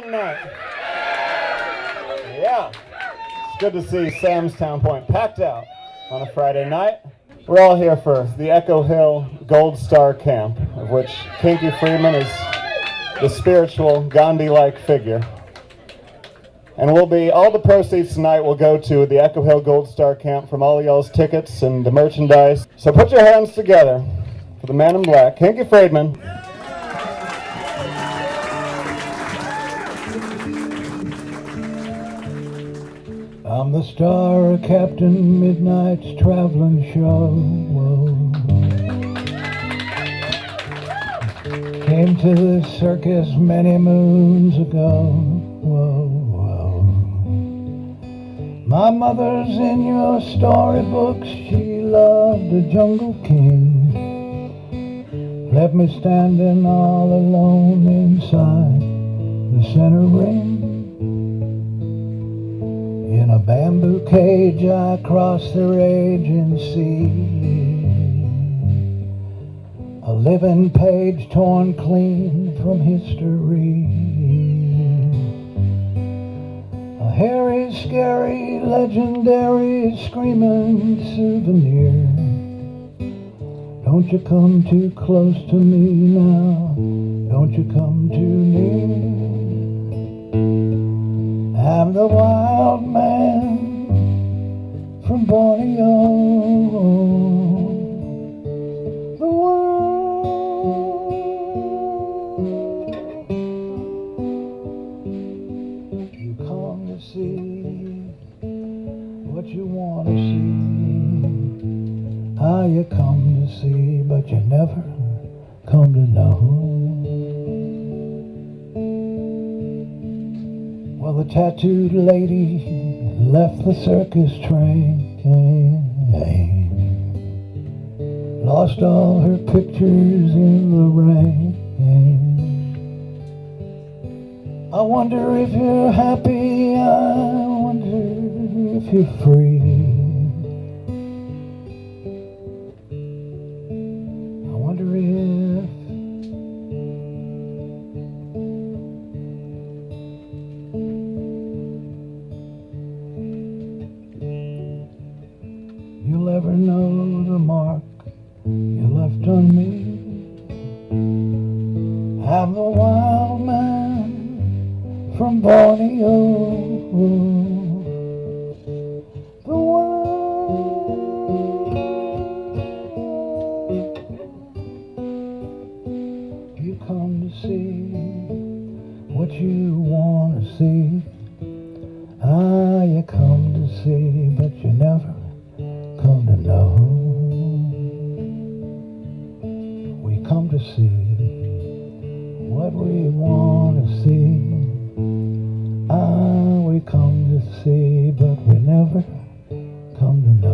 doing tonight? Yeah. It's good to see Sam's Town Point packed out on a Friday night. We're all here for the Echo Hill Gold Star Camp, of which Kinky Friedman is the spiritual Gandhi-like figure. And all the proceeds tonight will go to the Echo Hill Gold Star Camp from all y'all's tickets and the merchandise. So put your hands together for the man in black, Kinky Friedman. I'm the star of Captain Midnight's traveling show. Whoa. Came to this circus many moons ago. Whoa, whoa. My mother's in your storybooks. She loved the Jungle King. Left me standing all alone inside the center ring. In a bamboo cage I cross the raging sea. A living page torn clean from history. A hairy, scary, legendary, screaming souvenir. Don't you come too close to me now. Don't you come too near. I'm the wild man from Borneo. The wild. You come to see what you want to see. Ah, you come to see, but you never come to know. Well, the tattooed lady left the circus train. Lost all her pictures in the rain. I wonder if you're happy, I wonder if you're free. I wonder if you'll ever know the mark you left on me. I'm the wild man from Borneo. The wild. You come to see what you want to see. Ah, you come to see, but you never come to know. We come to see what we want to see. Ah, we come to see, but we never come to know.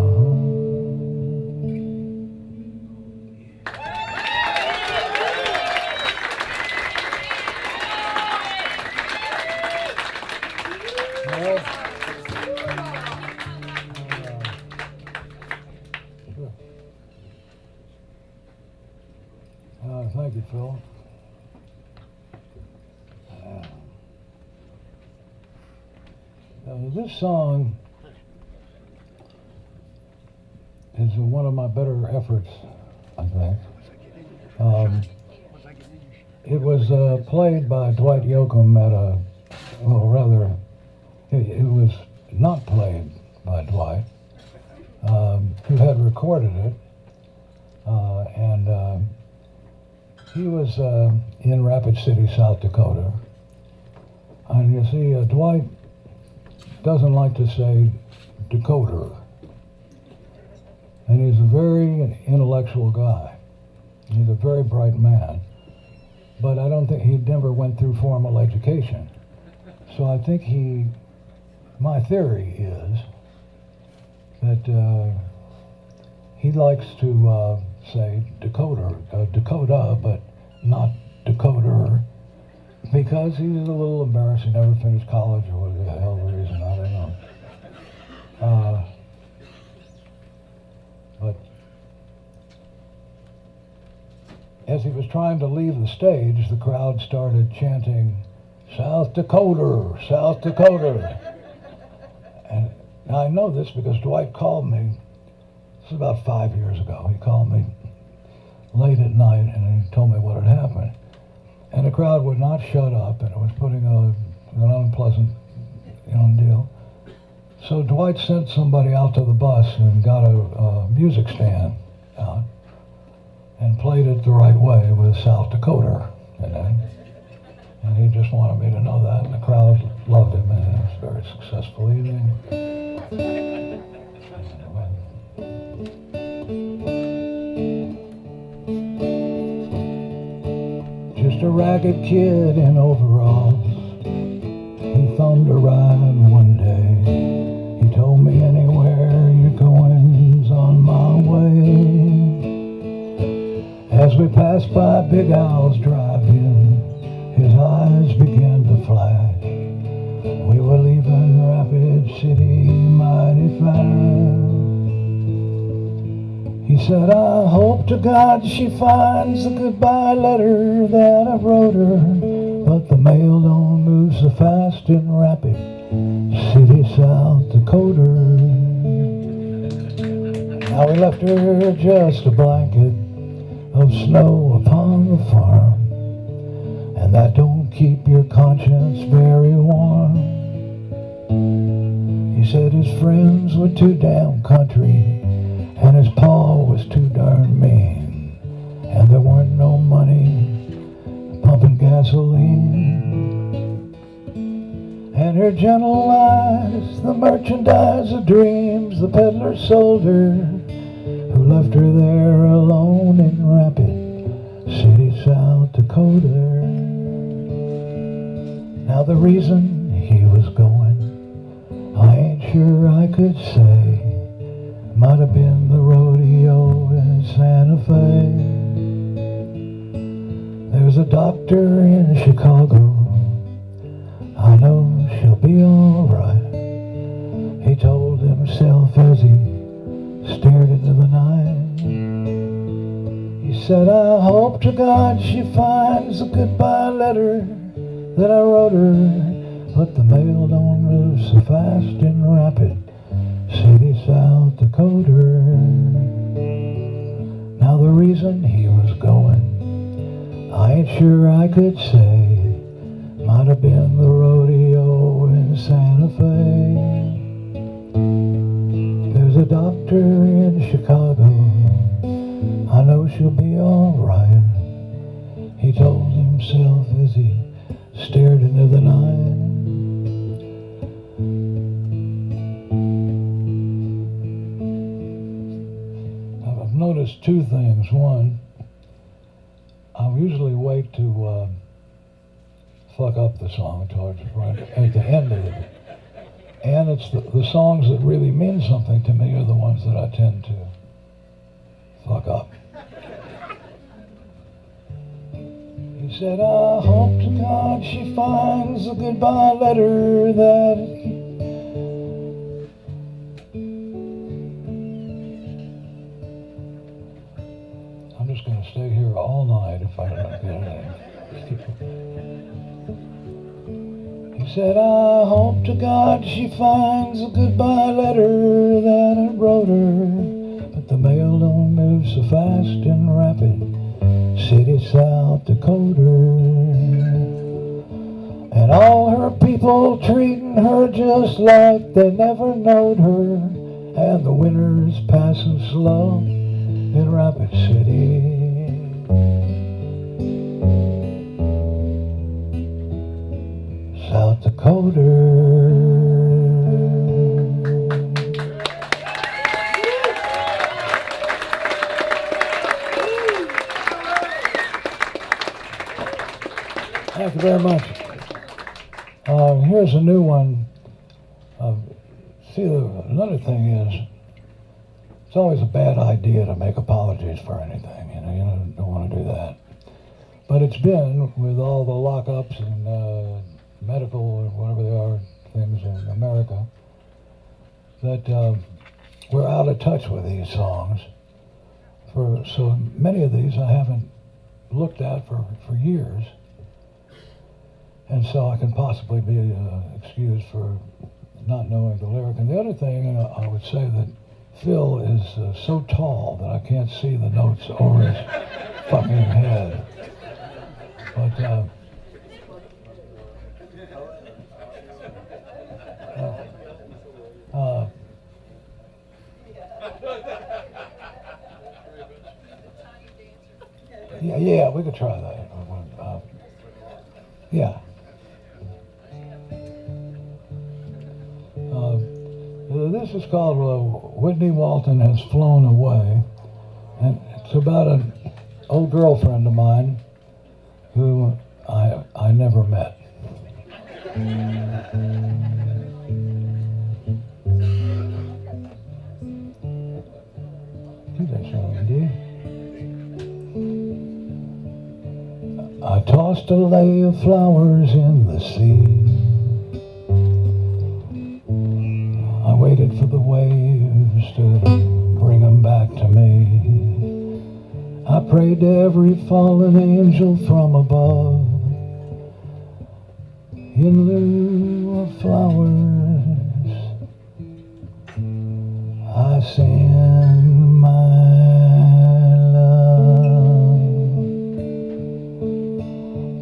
Thank you, Phil. This song is one of my better efforts, I think. It was played by Dwight Yoakam at it was not played by Dwight, who had recorded it, and he was in Rapid City, South Dakota. And you see, Dwight doesn't like to say Dakota. And he's a very intellectual guy. He's a very bright man. But I don't think he never went through formal education. So I think my theory is that he likes to say Dakota, but not Dakota, because he's a little embarrassed. He never finished college, or whatever the hell the reason, I don't know. But as he was trying to leave the stage, the crowd started chanting South Dakota, South Dakota. And now I know this because Dwight called me. This is about 5 years ago. He called me late at night and he told me what had happened. And the crowd would not shut up, and it was putting an unpleasant, deal. So Dwight sent somebody out to the bus and got a music stand out and played it the right way with South Dakota. And he just wanted me to know that, and the crowd loved him, and it was a very successful evening. Just a ragged kid in overalls, he thumbed a ride one day. He told me anywhere you're going's on my way. As we passed by Big Al's drive-in, his eyes began to flash. We were leaving Rapid City mighty fast. He said, I hope to God she finds the goodbye letter that I wrote her, but the mail don't move so fast in Rapid City, South Dakota. Now we left her just a blanket of snow upon the farm, and that don't keep your conscience very warm. He said his friends were too damn country, and his pa was too darn mean, and there weren't no money pumping gasoline. And her gentle lies, the merchandise of dreams the peddler sold her, who left her there alone in Rapid City, South Dakota. Now the reason he was going, I ain't sure I could say. Might have been the rodeo in Santa Fe. There's a doctor in Chicago, I know she'll be alright. He told himself as he stared into the night. He said, I hope to God she finds the goodbye letter that I wrote her, but the mail don't move so fast in Rapid City, South Dakota. Now the reason he was going, I ain't sure I could say. Might have been the rodeo in Santa Fe. There's a doctor in Chicago, I know she'll be alright. He told himself as he stared into the night. I've noticed two things. One, I'll usually wait to fuck up the song towards right at the end of it. And it's the songs that really mean something to me are the ones that I tend to fuck up. He said, I hope to God she finds a goodbye letter that I'm just going to stay here all night if I don't get it. He said, I hope to God she finds a goodbye letter that I wrote her, but the mail don't move so fast in Rapid City, South Dakota. And all her people treating her just like they never knowed her, and the winter's passing slow in Rapid City. South Dakota. Thank you very much. Here's a new one. Another thing is, it's always a bad idea to make apologies for anything. You don't want to do that. But it's been, with all the lockups and medical or whatever they are things in America, that we're out of touch with these songs. So many of these I haven't looked at for years. And so I can possibly be excused for not knowing the lyric. And the other thing, I would say that Phil is so tall that I can't see the notes over his fucking head. But yeah, we could try that. Yeah. This is called Whitney Walton Has Flown Away, and it's about an old girlfriend of mine who I never met. I tossed a lay of flowers in the sea. I waited for the waves to bring them back to me. I prayed to every fallen angel from above. In lieu of flowers, I send my love.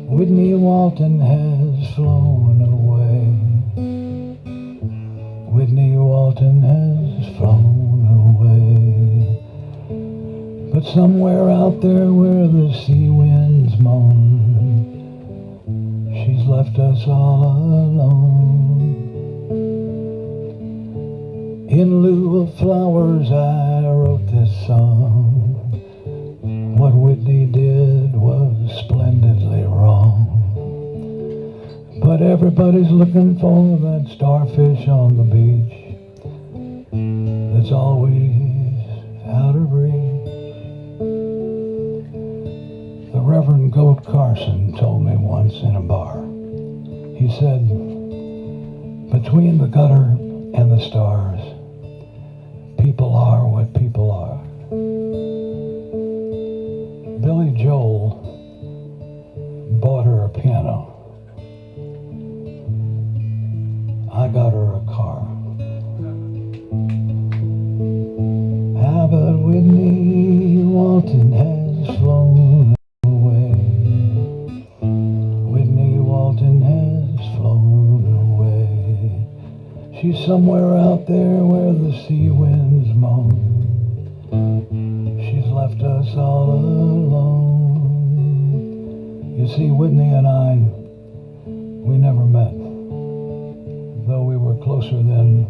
Whitney Walton has flown away. Whitney Walton has flown away. But somewhere out there where the sea winds moan, she's left us all alone. In lieu of flowers I wrote this song. What Whitney did was splendidly wrong. But everybody's looking for that starfish on the beach that's always out of reach. The Reverend Goat Carson told me once in a bar. He said, between the gutter and the stars, people are what people are. Billy Joel bought her a piano. I got her a car. Ah, but Whitney Walton has flown away. Whitney Walton has flown away. She's somewhere out there where the sea winds moan. She's left us all alone. You see, Whitney and I, we never met, though we were closer than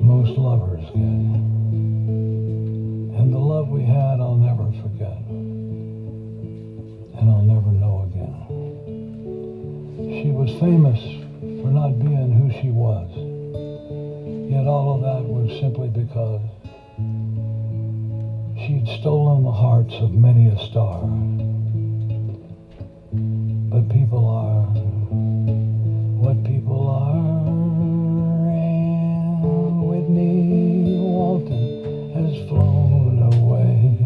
most lovers get. And the love we had I'll never forget, and I'll never know again. She was famous for not being who she was, yet all of that was simply because she'd stolen the hearts of many a star. But people are what people are, and Whitney Walton has flown away.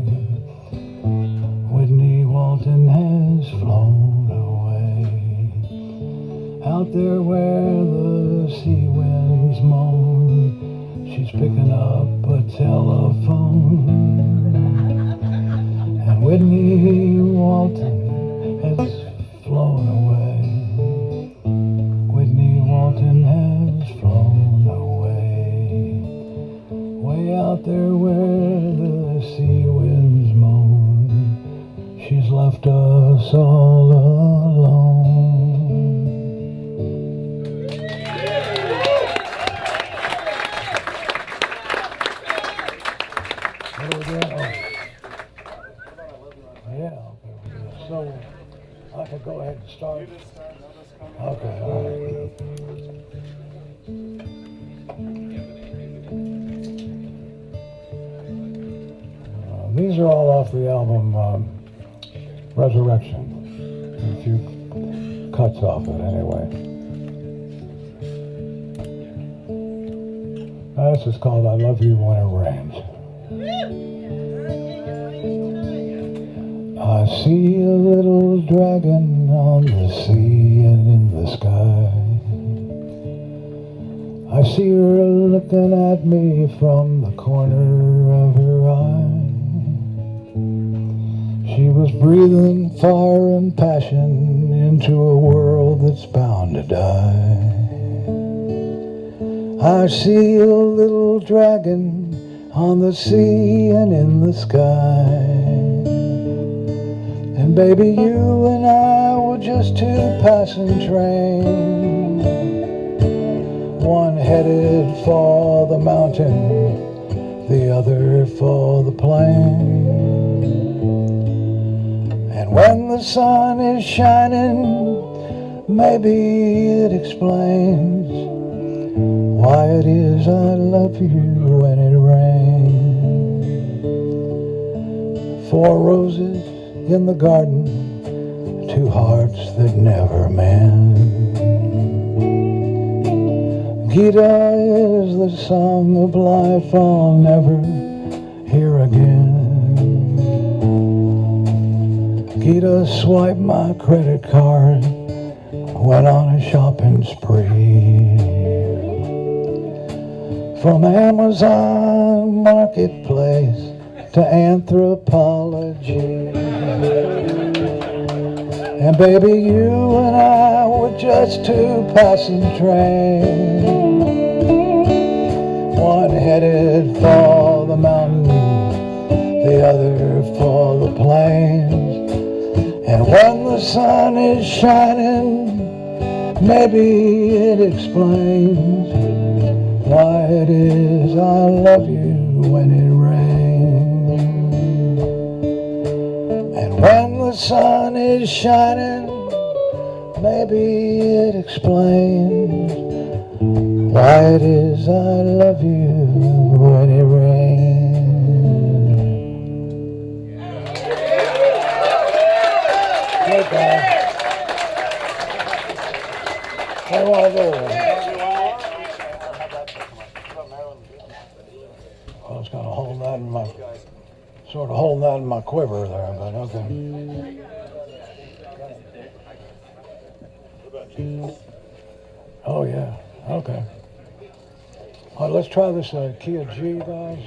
Whitney Walton has flown away. Out there where the sea winds moan, she's picking up a telephone. And Whitney Walton has flown away. Whitney Walton has flown away. Way out there where the sea winds moan, she's left us all alone. What do we do? Yeah, okay. So I could go ahead and start. Okay, all right. These are all off the album Resurrection. A few cuts off it anyway. This is called I Love You When It Rains. I see a little dragon on the sea and in see her looking at me from the corner of her eye. She was breathing fire and passion into a world that's bound to die. I see a little dragon on the sea and in the sky. And baby, you and I were just two passing trains, one headed for the mountain, the other for the plain. And when the sun is shining, maybe it explains why it is I love you when it rains. Four roses in the garden, two hearts that never mend. Gita is the song of life I'll never hear again. Gita swiped my credit card, went on a shopping spree. From Amazon Marketplace to Anthropology. And baby, you and I were just two passing trains, one headed for the mountain, the other for the plains. And when the sun is shining, maybe it explains why it is I love you when it rains. And when the sun is shining, maybe it explains why it is I love you when it rains. Hey guys, how do I go? I was kind of holding that in my, sort of holding that in my quiver there, but okay. Oh yeah, okay. All right, let's try this key of G, guys.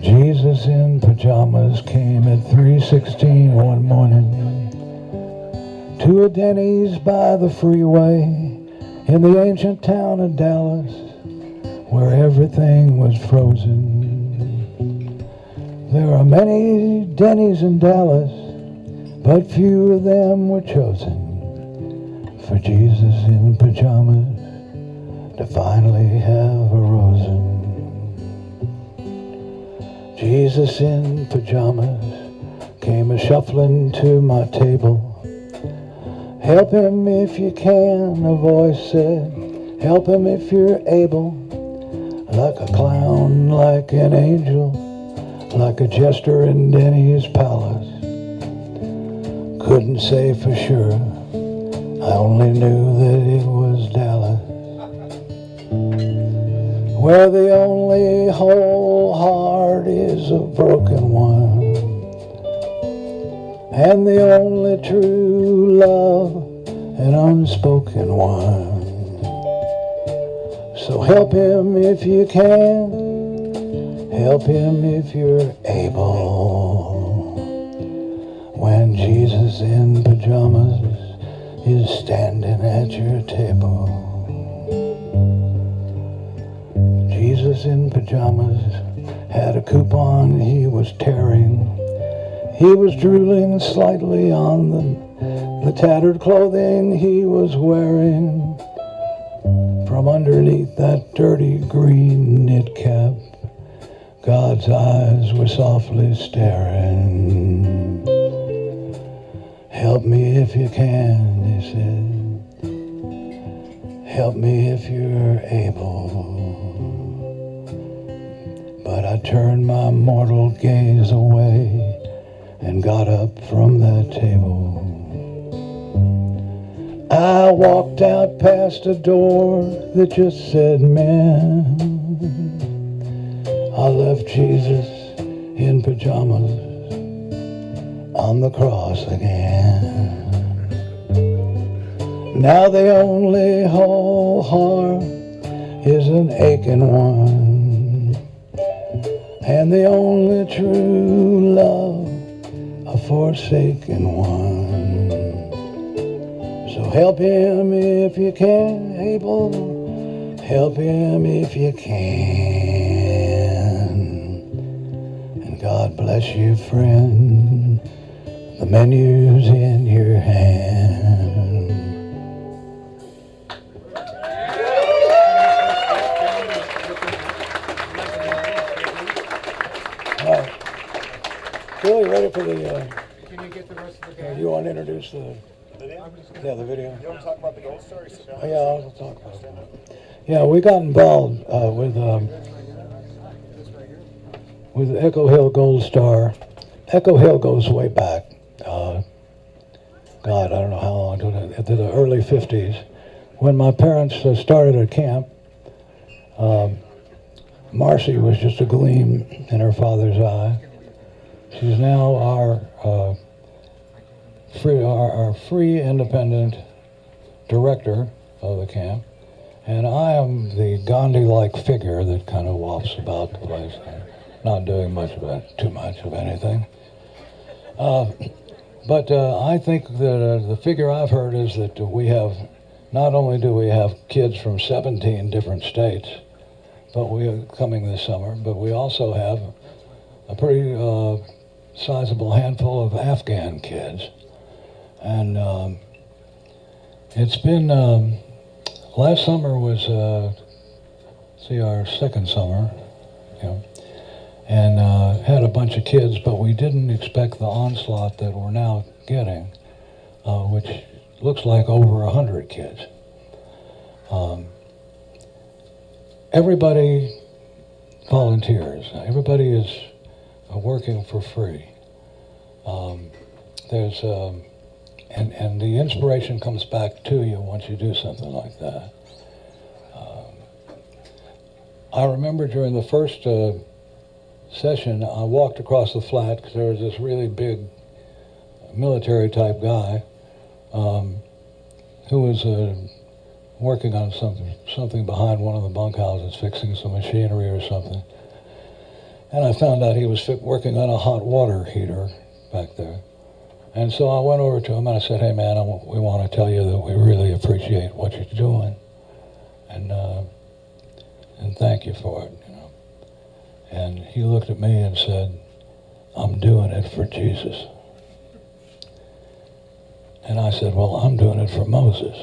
Jesus in pajamas came at 3:16 one morning to a Denny's by the freeway in the ancient town of Dallas, where everything was frozen. There are many Denny's in Dallas, but few of them were chosen for Jesus in pajamas to finally have arisen. Jesus in pajamas came a-shuffling to my table. Help him if you can, a voice said. Help him if you're able. Like a clown, like an angel, like a jester in Denny's palace. Couldn't say for sure, I only knew that it was Dallas, where the only whole heart is a broken one, and the only true love an unspoken one. So help him if you can, help him if you're able, when Jesus in pajamas is standing at your table. Jesus in pajamas had a coupon he was tearing. He was drooling slightly on the tattered clothing he was wearing. From underneath that dirty green knit cap, God's eyes were softly staring. Help me if you can, he said. Help me if you're able. But I turned my mortal gaze away and got up from that table. I walked out past a door that just said men. I left Jesus pajamas on the cross again. Now the only whole heart is an aching one, and the only true love a forsaken one. So help him if you can, Abel, help him if you can. And God bless you, friend, the menu's in your hand. All right. Phil, you ready for the... Can you get the rest of the band? you want to introduce the... Yeah, the video. You want to talk about the gold story? Oh, yeah, I'll talk about it. Yeah, we got involved with Echo Hill Gold Star. Echo Hill goes way back. God, I don't know how long, to the early 50s. When my parents started a camp, Marcy was just a gleam in her father's eye. She's now our free, independent director of the camp, and I am the Gandhi-like figure that kind of wafts about the place, not doing too much of anything. But I think that the figure I've heard is that we have, not only do we have kids from 17 different states, but we are coming this summer, but we also have a pretty sizable handful of Afghan kids. And it's been, last summer was, our second summer, and had a bunch of kids, but we didn't expect the onslaught that we're now getting, which looks like over 100 kids. Everybody volunteers. Everybody is working for free. There's and the inspiration comes back to you once you do something like that. I remember during the first session, I walked across the flat because there was this really big military type guy who was working on something behind one of the bunkhouses, fixing some machinery or something. And I found out he was working on a hot water heater back there. And so I went over to him and I said, "Hey man, we want to tell you that we really appreciate what you're doing, and thank you for it." And he looked at me and said, "I'm doing it for Jesus." And I said, "Well, I'm doing it for Moses."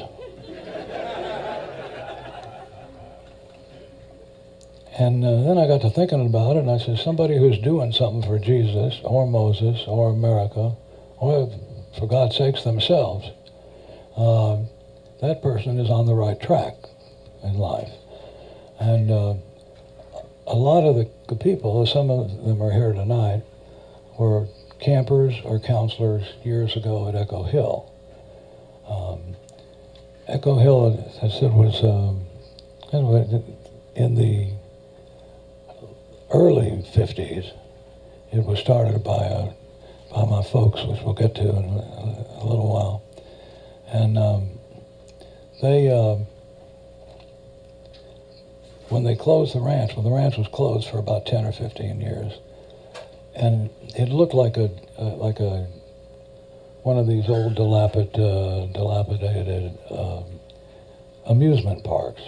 And then I got to thinking about it, and I said, somebody who's doing something for Jesus or Moses or America, or for God's sakes themselves, that person is on the right track in life. And a lot of the people, some of them are here tonight, were campers or counselors years ago at Echo Hill. Echo Hill, as I said, was in the early 50s. It was started by my folks, which we'll get to in a little while. And when they closed the ranch, the ranch was closed for about 10 or 15 years, and it looked like one of these old dilapidated amusement parks,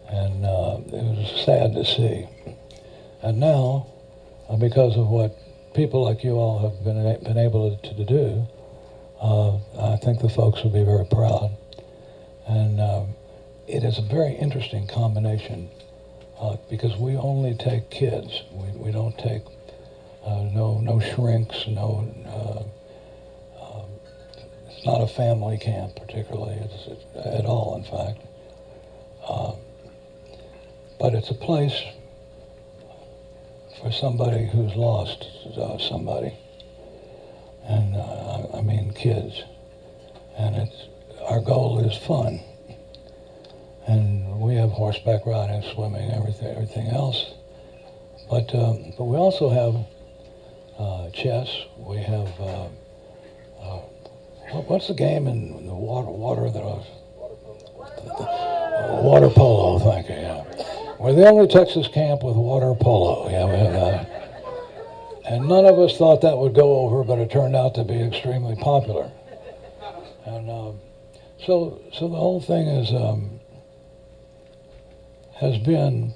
and it was sad to see. And now, because of what people like you all have been able to do, I think the folks will be very proud. And it is a very interesting combination because we only take kids. We don't take no shrinks, it's not a family camp particularly, it's at all, in fact. But it's a place for somebody who's lost somebody, and I mean kids. And our goal is fun, and we have horseback riding, swimming, everything else. But we also have chess. We have what's the game in the water that was water polo? Thank you. Yeah, we're the only Texas camp with water polo. Yeah, we have that. And none of us thought that would go over, but it turned out to be extremely popular. And so the whole thing has been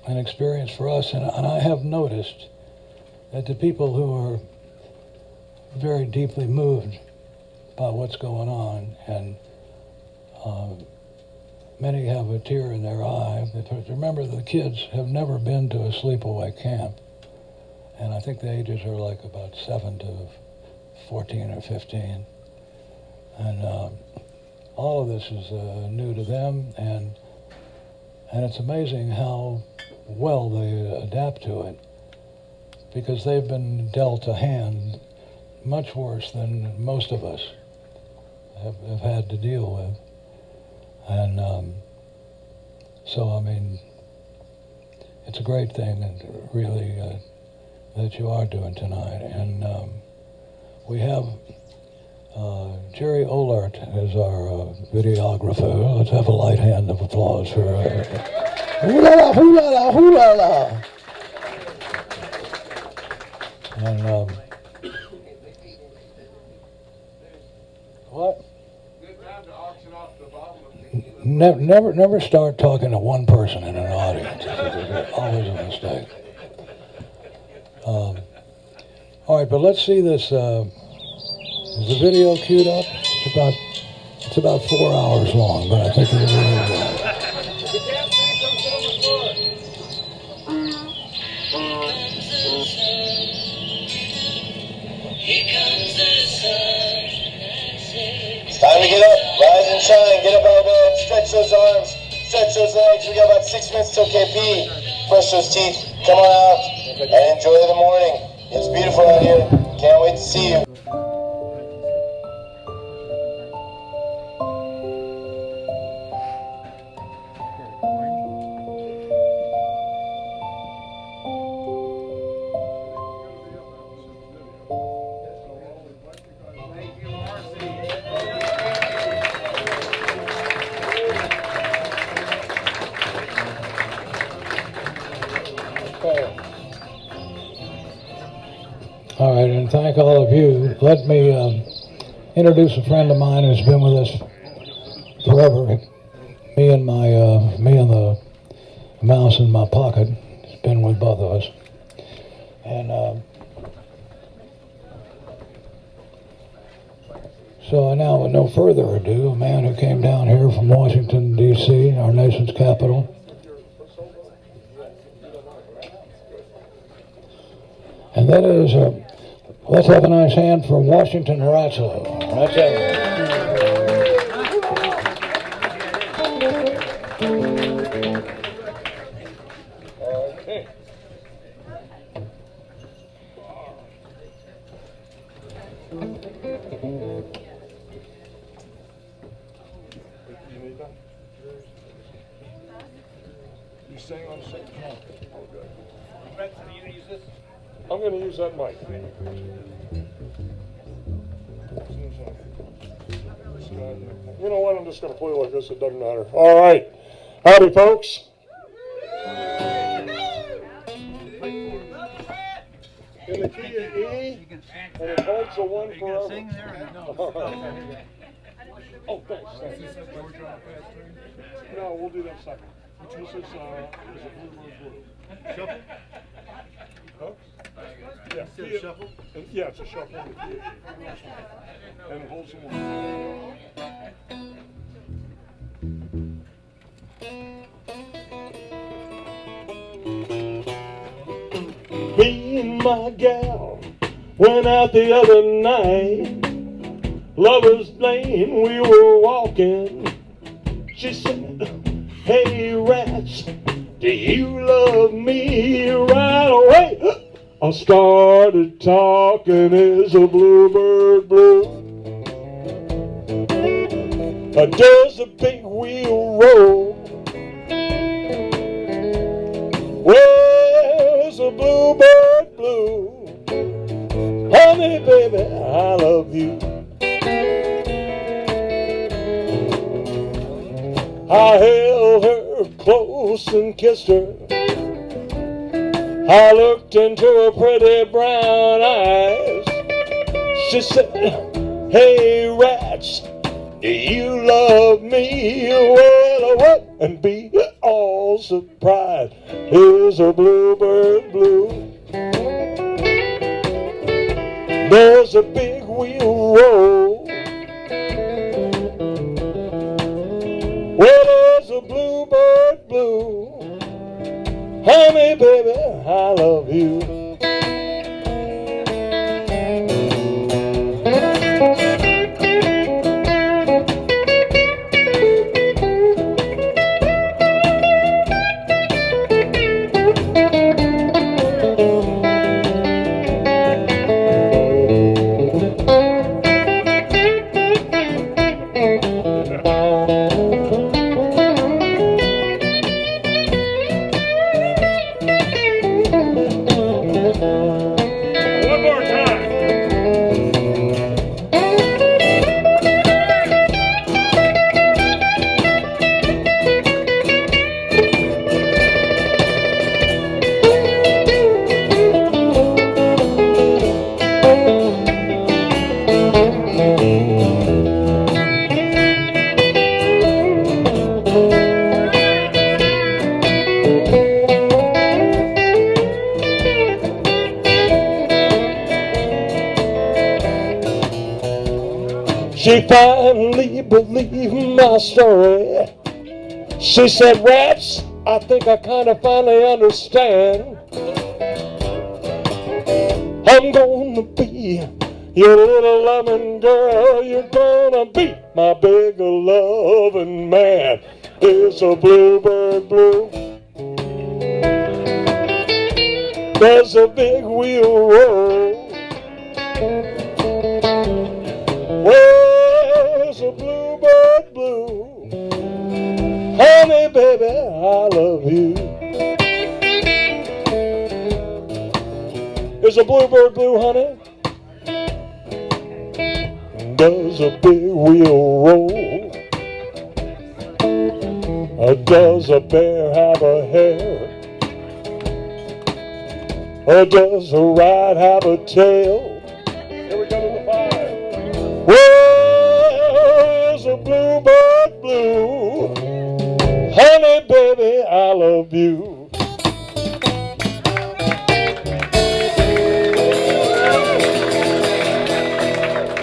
an experience for us, and I have noticed that the people who are very deeply moved by what's going on, and many have a tear in their eye. Remember, the kids have never been to a sleepaway camp, and I think the ages are like about 7 to 14 or 15, and all of this is new to them, and it's amazing how well they adapt to it, because they've been dealt a hand much worse than most of us have had to deal with. And so, I mean, it's a great thing, and really, that you are doing tonight. And we have Jerry Olert as our videographer. Let's have a light hand of applause for hoo-la-la, hoo-la-la, hoo-la-la. And what? Good time to auction off the bottle. Never start talking to one person in an audience. It's always a mistake. All right, but let's see this. Is the video queued up? It's about 4 hours long, but I think it'll be really good. You can't see from the floor. It's time to get up, rise and shine, get up out of bed, stretch those arms, stretch those legs. We got about 6 minutes till KP. Brush those teeth, come on out, and enjoy the morning. It's beautiful out here. Can't wait to see you. All right, and thank all of you. Let me introduce a friend of mine who's been with us forever. Me and the mouse in my pocket. It's been with both of us. And so now, with no further ado, a man who came down here from Washington, D.C., our nation's capital. And that is, let's have a nice hand for Washington Ratzlow. That's it. Okay. You need that? You staying on the same channel? Oh, good. I'm going to use that mic. You know what? I'm just going to play like this. It doesn't matter. All right. Howdy, folks. In the key of E, and it holds the one forever. Oh, thanks. No, we'll do that second. This is a Bluebird Blue. Shuffle? Huh? Yeah. Shuffle? Yeah, it's a shuffle. And it holds the one. Me and my gal went out the other night. Lover's Lane, we were walking. She said, "Hey rats, do you love me?" Right away I started talking as a bluebird blue. Does the big wheel roll? Where's the bluebird blue? lips and kissed her. I looked into her pretty brown eyes. She said, hey rats, do you love me? Well, I went and be all surprised. Here's a bluebird blue. There's a big wheel roll. Well, there's a bluebird blue. Honey, baby, I love you. One more time. She finally believed my story. She said, rats, I think I kind of finally understand. I'm gonna be your little loving girl. You're gonna be my big loving man. It's a bluebird blue. There's a big wheel roll. Where's a bluebird blue? Honey, baby, I love you. Is a bluebird blue, honey? Does a big wheel roll? Or does a bear have a hair? Or does a rat have a tail? Here we go to the five. Where's a bluebird blue? Honey, baby, I love you.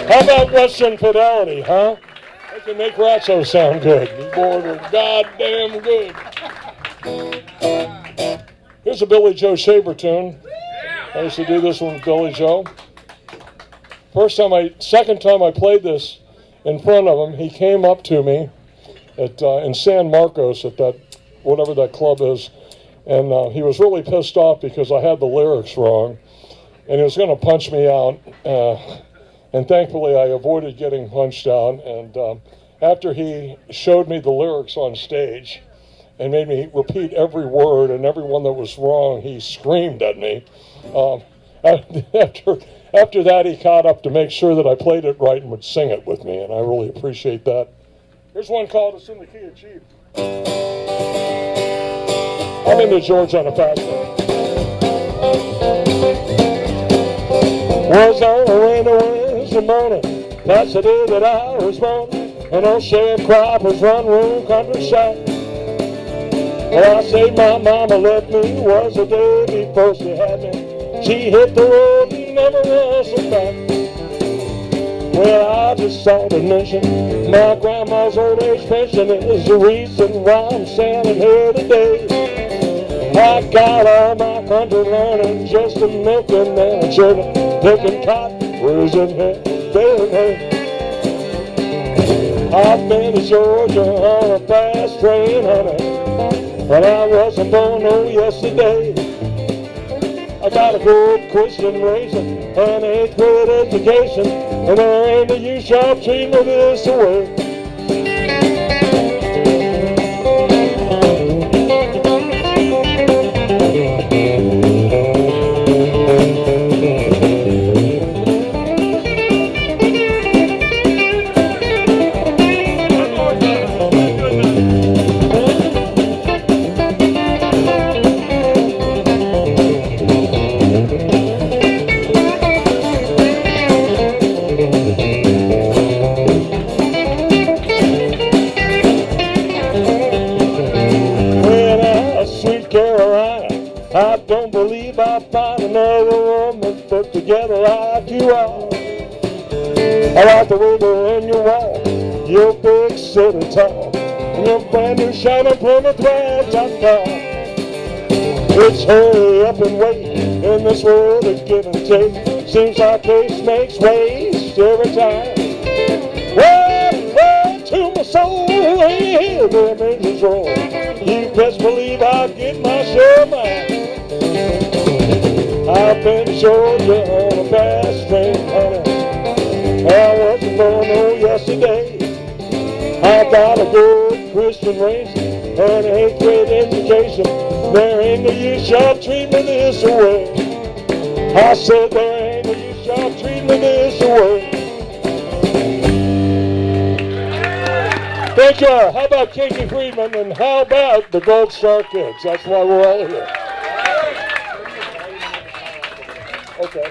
How about Western Fidelity, huh? I can make Ratso sound good. These boys are goddamn good. Here's a Billy Joe Shaver tune. I used to do this one with Billy Joe. Second time I played this in front of him, he came up to me in San Marcos at that, whatever that club is, and he was really pissed off because I had the lyrics wrong, and he was going to punch me out, and thankfully I avoided getting punched out, and after he showed me the lyrics on stage and made me repeat every word and every one that was wrong, he screamed at me. After that, he caught up to make sure that I played it right and would sing it with me, and I really appreciate that. Here's one called "It's in the Key of Chief." I'm into George on a fast one. Was on a rainy Wednesday morning, that's the day that I was born, and old sharecroppers run room countryside. Well, I say my mama left me, was the day before she had me. She hit the road and never was back. Well, I just saw to mention my grandma's old age pension is the reason why I'm standing here today. I got all my country learning just a milking and children, picking cotton, raising hay, baling hay. I've been to Georgia on a fast train, honey, but I wasn't born no yesterday. I got a good Christian raising and an 8th grade education, and there ain't a use of treating me this way. I don't believe I'll find another woman put together like you are. I like the wiggle in your walk, your big city talk, and your brand new shiny Plymouth ragtop car. It's hurry up and wait in this world of give and take. Seems our case makes waste every time. Well, to my soul, when you hear the angels roll, you best believe I'll get myself mine. I've been showing you on a fast train, honey. I wasn't born no yesterday. I got a good Christian race and an 8th grade education. There ain't no use y'all treat me this way. I said there ain't no use y'all treat me this way. Thank you. How about Kinky Friedman and how about the Gold Star Kids? That's why we're all here. Okay.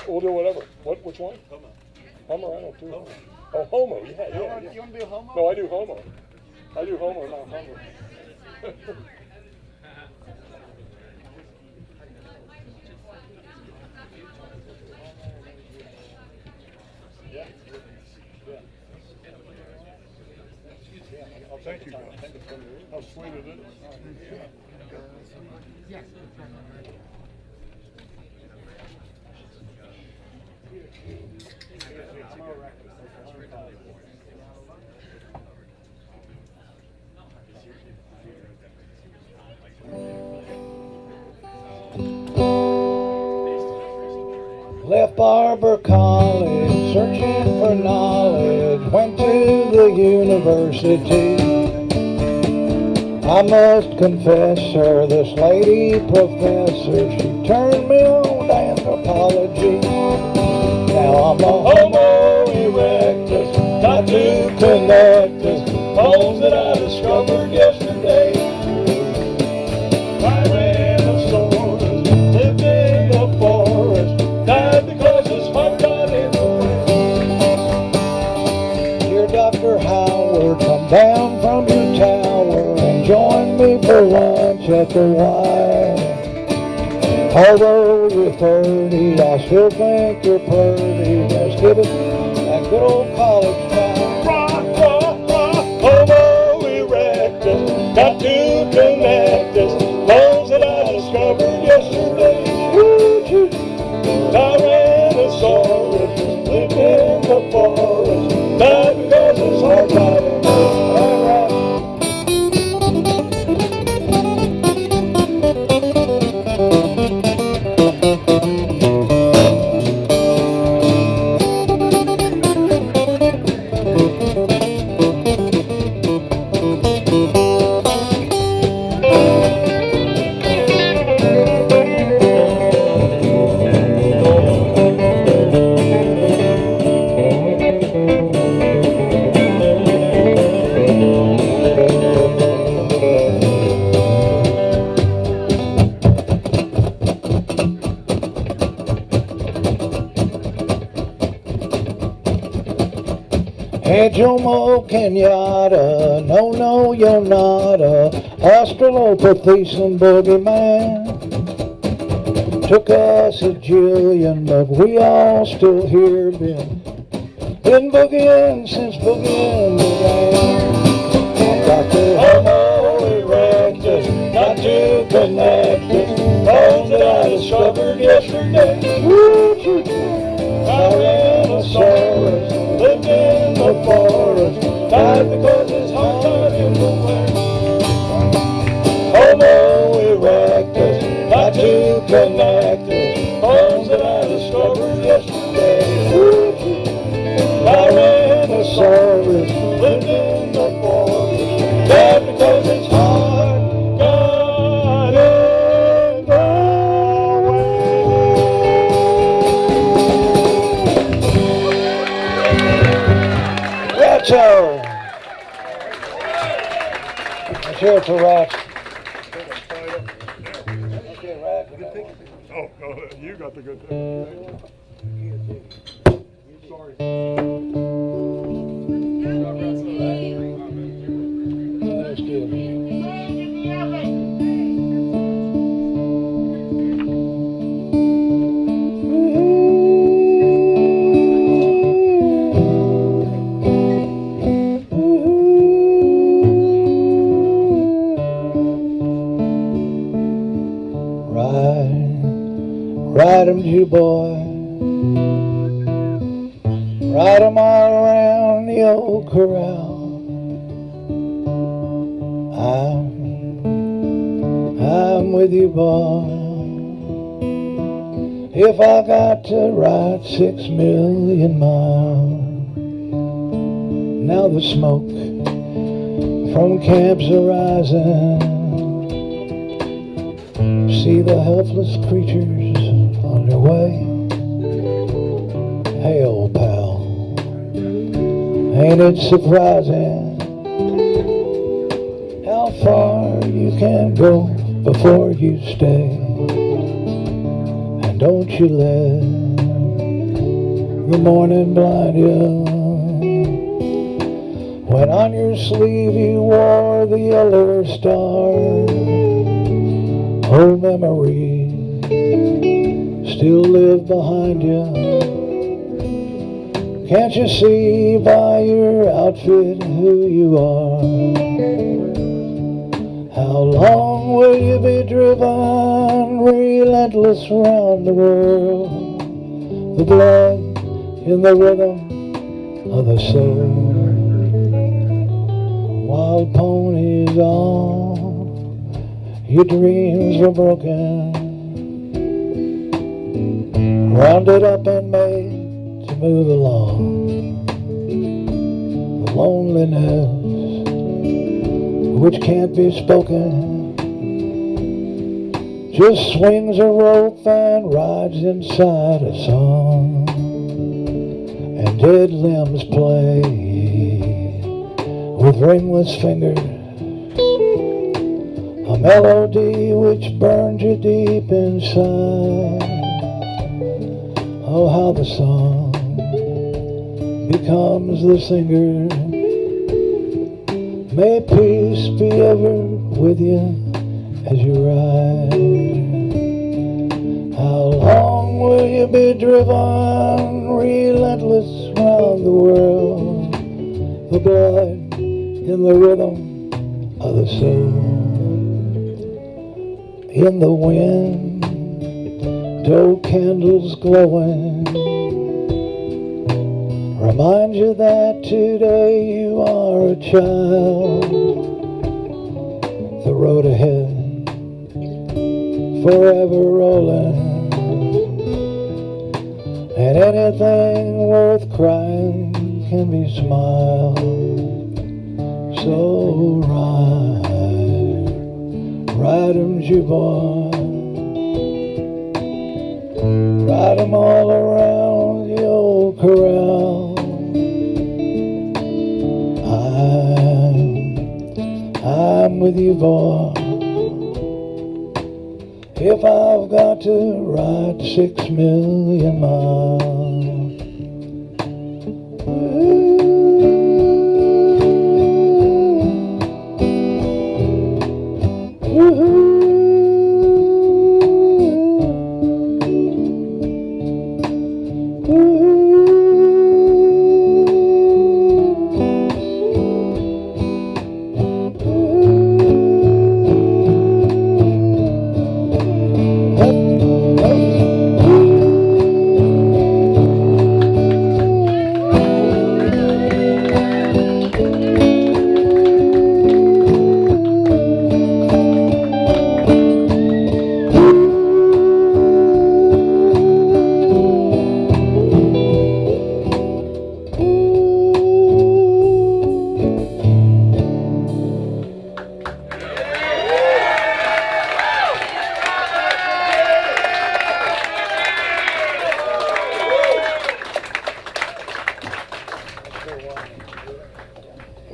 We'll do whatever. Which one? Homo. I don't do Homo. Oh, Homo. Yeah. You want to do Homo? No, I do Homo. I do Homo, not Homo. Oh, thank you, guys. How sweet it is. Yes. Left Barber College, searching for knowledge, went to the university. I must confess, sir, this lady professor, she turned me on to anthropology. Now I'm a Homo erectus, got to connect us, bones that I discovered yesterday. Tyrannosaurus lived in the forest, died because his heart got in the way. Dear Dr. Howard, come down from your tower and join me for lunch at the Y. Although you're 30, I still think you're pretty. Let's give it that good old college try. Rock, rock, rock, Homo erectus, got to connect us, bones that I discovered yesterday. Woo-choo. Tyrannosaurus lived in the forest, died because his heart got in the way. Hey Jomo Kenyatta, no, you're not a Australopithecine boogeyman. Took us a jillion, but we all still here been boogieing since boogieing began. Got the Homo erectus, got to connect us, bones that I discovered yesterday. Woo-choo. Tyrannosaurus lived in the forest, died because his heart got in the way. Homo erectus, got to connect us, bones that I discovered yesterday. Tyrannosaurus lived in the forest, died because his heart got in the way. Ratcho! Let's hear it for Ratch. Okay, Ratch. Oh, you got the good thing. Sorry. That's good. Ride 'em, you boy. Ride 'em all around the old corral. I'm with you, boy. If I got to ride 6,000,000 miles. Now the smoke from camps are rising. See the helpless creatures on their way. Hey, old pal, ain't it surprising how far you can go before you stay? And don't you let the morning blind you. When on your sleeve you wore the yellow star, old memories still live behind you. Can't you see by your outfit who you are? How long will you be driven relentless round the world? The blood in the rhythm of the soul. Wild ponies on, your dreams were broken, rounded up and made to move along. The loneliness which can't be spoken just swings a rope and rides inside a song, and dead limbs play with ringless fingers, a melody which burns you deep inside. Oh, how the song becomes the singer. May peace be ever with you as you ride. How long will you be driven relentless round the world? The blood in the rhythm of the soul. In the wind, dough candles glowing remind you that today you are a child. The road ahead, forever rolling, and anything worth crying can be smiled. So ride 'em, you boy. Ride 'em all around the old corral. I'm with you, boy. If I've got to ride 6,000,000 miles.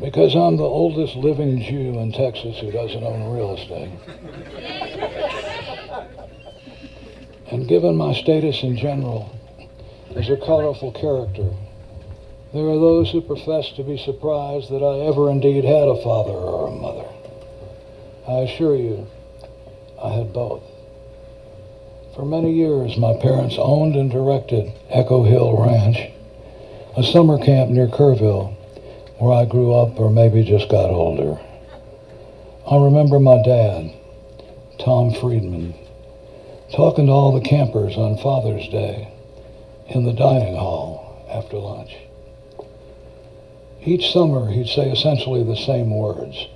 Because I'm the oldest living Jew in Texas who doesn't own real estate. And given my status in general as a colorful character, there are those who profess to be surprised that I ever indeed had a father or a mother. I assure you, I had both. For many years, my parents owned and directed Echo Hill Ranch, a summer camp near Kerrville, where I grew up or maybe just got older. I remember my dad, Tom Friedman, talking to all the campers on Father's Day in the dining hall after lunch. Each summer, he'd say essentially the same words.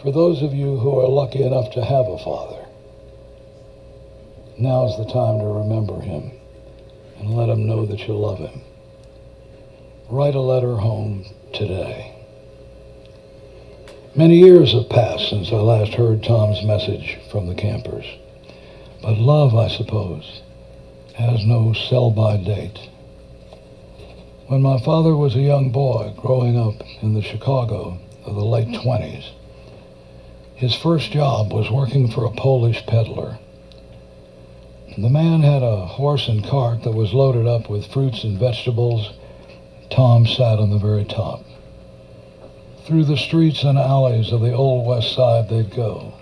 For those of you who are lucky enough to have a father, now's the time to remember him and let him know that you love him. Write a letter home today. Many years have passed since I last heard Tom's message from the campers. But love, I suppose, has no sell-by date. When my father was a young boy growing up in the Chicago of the late 20s, his first job was working for a Polish peddler. The man had a horse and cart that was loaded up with fruits and vegetables. Tom sat on the very top. Through the streets and alleys of the old West Side they'd go,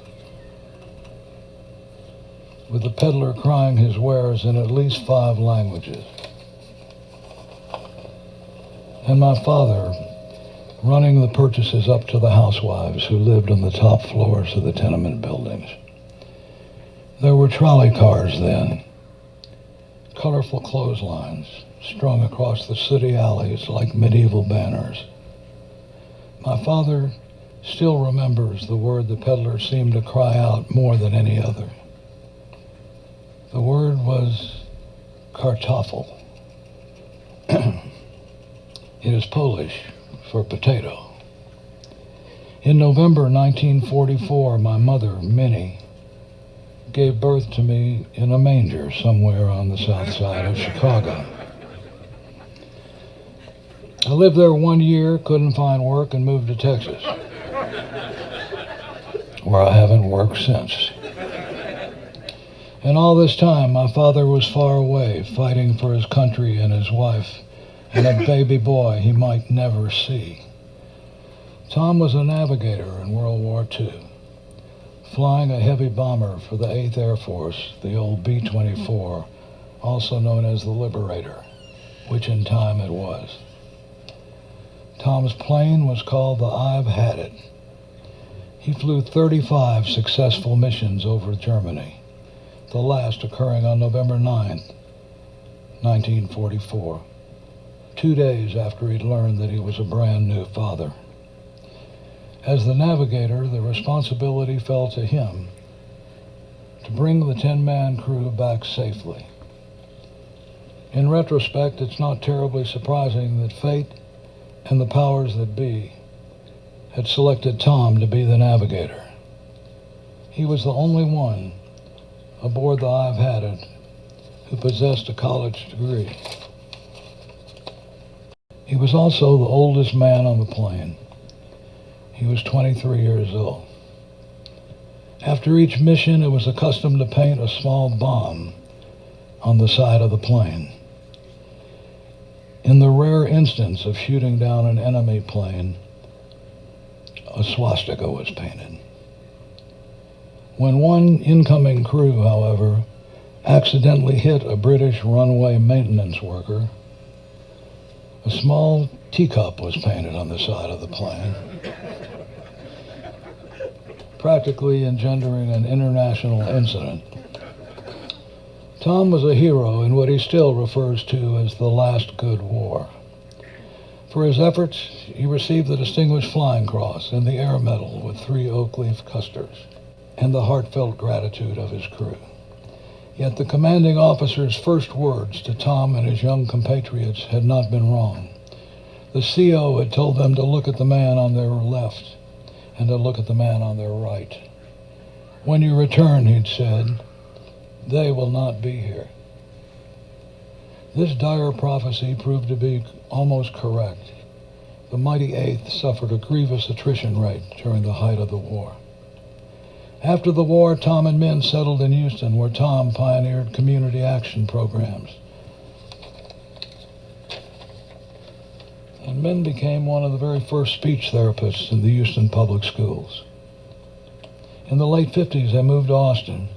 with the peddler crying his wares in at least 5 languages. And my father running the purchases up to the housewives who lived on the top floors of the tenement buildings. There were trolley cars then, colorful clotheslines strung across the city alleys like medieval banners. My father still remembers the word the peddler seemed to cry out more than any other. The word was kartoffel. It is Polish for potato. In November 1944, my mother, Minnie, gave birth to me in a manger somewhere on the south side of Chicago. I lived there 1 year, couldn't find work, and moved to Texas, where I haven't worked since. And all this time, my father was far away, fighting for his country and his wife, and a baby boy he might never see. Tom was a navigator in World War II, flying a heavy bomber for the 8th Air Force, the old B-24, also known as the Liberator, which in time it was. Tom's plane was called the I've Had It. He flew 35 successful missions over Germany, the last occurring on November 9th, 1944, 2 days after he'd learned that he was a brand new father. As the navigator, the responsibility fell to him to bring the 10-man crew back safely. In retrospect, it's not terribly surprising that fate and the powers that be had selected Tom to be the navigator. He was the only one aboard the I've Had It who possessed a college degree. He was also the oldest man on the plane. He was 23 years old. After each mission, it was a custom to paint a small bomb on the side of the plane. In the rare instance of shooting down an enemy plane, a swastika was painted. When one incoming crew, however, accidentally hit a British runway maintenance worker, a small teacup was painted on the side of the plane, practically engendering an international incident. Tom was a hero in what he still refers to as the last good war. For his efforts, he received the Distinguished Flying Cross and the Air Medal with 3 oak leaf custers, and the heartfelt gratitude of his crew. Yet the commanding officer's first words to Tom and his young compatriots had not been wrong. The CO had told them to look at the man on their left and to look at the man on their right. When you return, he'd said, they will not be here. This dire prophecy proved to be almost correct. The mighty 8th suffered a grievous attrition rate during the height of the war. After the war, Tom and Min settled in Houston, where Tom pioneered community action programs. And Min became one of the very first speech therapists in the Houston public schools. In the late 50s, they moved to Austin,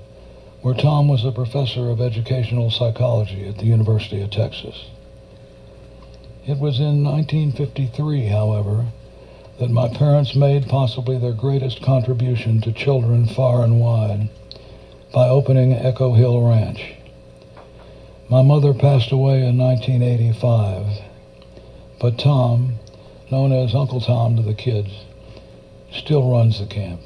where Tom was a professor of educational psychology at the University of Texas. It was in 1953, however, that my parents made possibly their greatest contribution to children far and wide by opening Echo Hill Ranch. My mother passed away in 1985, but Tom, known as Uncle Tom to the kids, still runs the camp.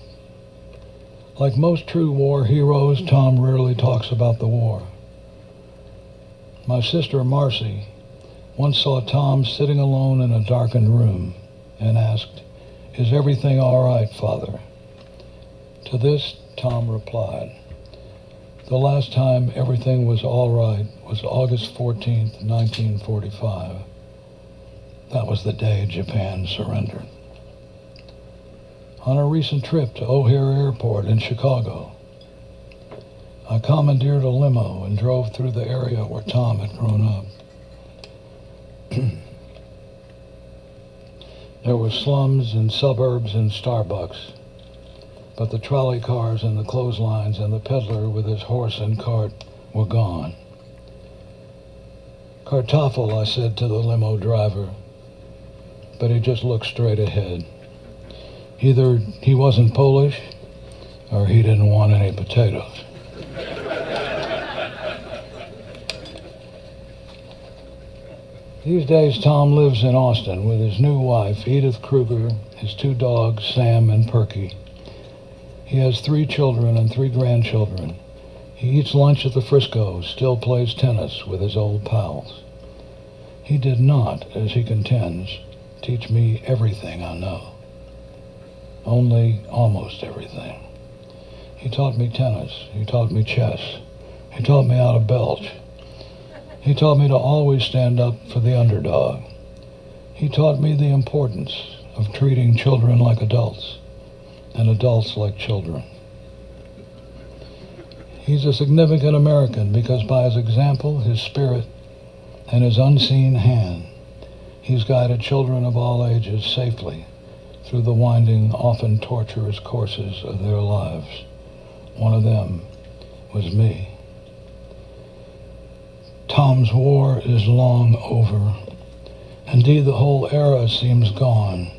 Like most true war heroes, Tom rarely talks about the war. My sister Marcy once saw Tom sitting alone in a darkened room and asked, "Is everything all right, Father?" To this, Tom replied, "The last time everything was all right was August 14th, 1945. That was the day Japan surrendered." On a recent trip to O'Hare Airport in Chicago, I commandeered a limo and drove through the area where Tom had grown up. There were slums and suburbs and Starbucks, but the trolley cars and the clotheslines and the peddler with his horse and cart were gone. "Kartoffel," I said to the limo driver, but he just looked straight ahead. Either he wasn't Polish or he didn't want any potatoes. These days, Tom lives in Austin with his new wife, Edith Kruger, his 2 dogs, Sam and Perky. He has 3 children and 3 grandchildren. He eats lunch at the Frisco, still plays tennis with his old pals. He did not, as he contends, teach me everything I know. Only almost everything. He taught me tennis. He taught me chess. He taught me how to belch. He taught me to always stand up for the underdog. He taught me the importance of treating children like adults and adults like children. He's a significant American because by his example, his spirit, and his unseen hand, he's guided children of all ages safely through the winding, often torturous courses of their lives. One of them was me. Tom's war is long over. Indeed, the whole era seems gone,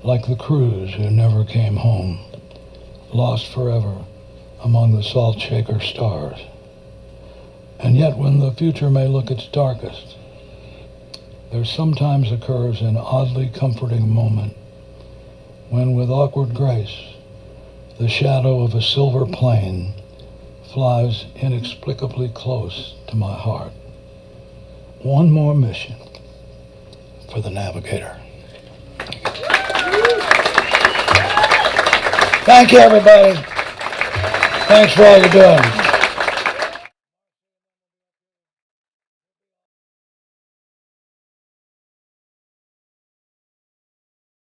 like the crews who never came home, lost forever among the salt shaker stars. And yet, when the future may look its darkest, there sometimes occurs an oddly comforting moment when, with awkward grace, the shadow of a silver plane flies inexplicably close to my heart. One more mission for the Navigator. Thank you, everybody. Thanks for all you're doing.